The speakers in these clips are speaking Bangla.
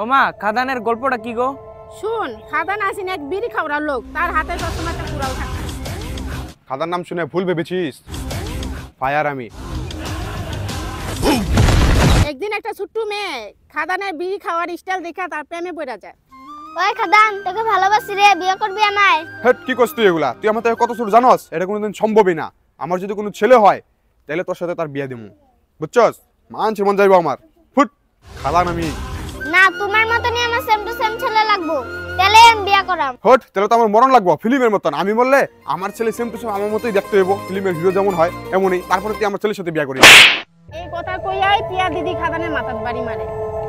ও মা, খাদানের গল্পটা কি গো? শুন, খাদান আসেন এক বিড়ি খাওয়ার লোক, তার হাতে সবসময় একটা কুড়াল থাকে। খাদার নাম শুনে ভুল ভেবেছিস? ফায়ার আমি। একদিন একটা ছোট্ট মেয়ে খাদানের বিড়ি খাওয়ার স্টাইল দেখে তার প্রেমে পড়ে যায়। ওই খাদান, তোকে ভালোবাসি রে, বিয়ে করবি আমায়? হেট, কি করছিস তুই এগুলা? তুই আমার থেকে কত ছোট জানোস? এটা কোনোদিন সম্ভবই না। আমার যদি কোনো ছেলে হয় তাহলে তোর সাথে তার বিয়ে দেবো, বুঝছস? মানছে মন যাইবো আমার। ফুট, খাদান আমি। না, তোমার মতনই আমার সেম টু সেম ছেলে লাগবো, তাহলে আমি বিয়ে করাম। হট, তাহলে তো আমার মরণ লাগবো ফিল্মের মতন। আমি বললে আমার ছেলে সেম টু সেম আমার মতোই দেখতে হইব, ফিল্মের হিরো যেমন হয় এমনই। তারপরে তুই আমার ছেলের সাথে বিয়ে করিস। এই কথা কইয়াই পিয়া দিদি খাদানের মাথার বাড়ি মারে।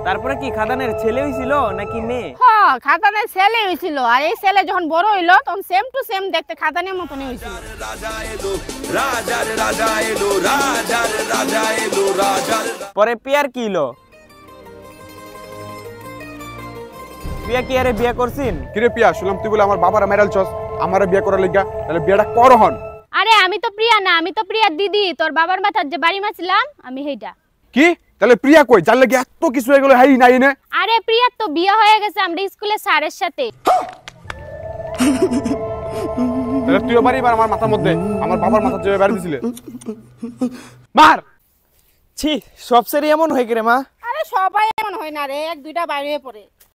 তারপরে কি খাদানের ছেলে হইছিল নাকি মেয়ে? হ্যাঁ, খাদানের ছেলে হইছিল, আর এই ছেলে যখন বড় হইলো তখন সেম টু সেম দেখতে খাদানের মতনই হইছিল। পরে পিয়ার কি হলো? পিয়া কি আরে বিয়ে করছিন? কিরে পিয়া, শুনলাম তুই বলে আমার বাবারা মেরাল চস আমারে বিয়ে করার লিগা। তাহলে বিয়েটা কর হন। আরে আমি তো প্রিয়া না, আমি তো প্রিয়ার দিদি। তোর বাবার মাথার যে বাড়ি মারছিলাম আমি সেইটা। কি? তাহলে প্রিয়া কই? যার লাগি এত কিছু হয়ে গেল হাই নাই নে। আরে প্রিয়ার তো বিয়ে হয়ে গেছে আমরা স্কুলে স্যারের সাথে। তাহলে তুই বাড়ি মার আমার মাথার মধ্যে, আমার বাবার মাথার যে বের দিছিলে মার। ছি, সব সেরি এমন হয়ে গেলে মা। আরে সবাই এমন হয় না রে, এক দুইটা বাইরে পড়ে।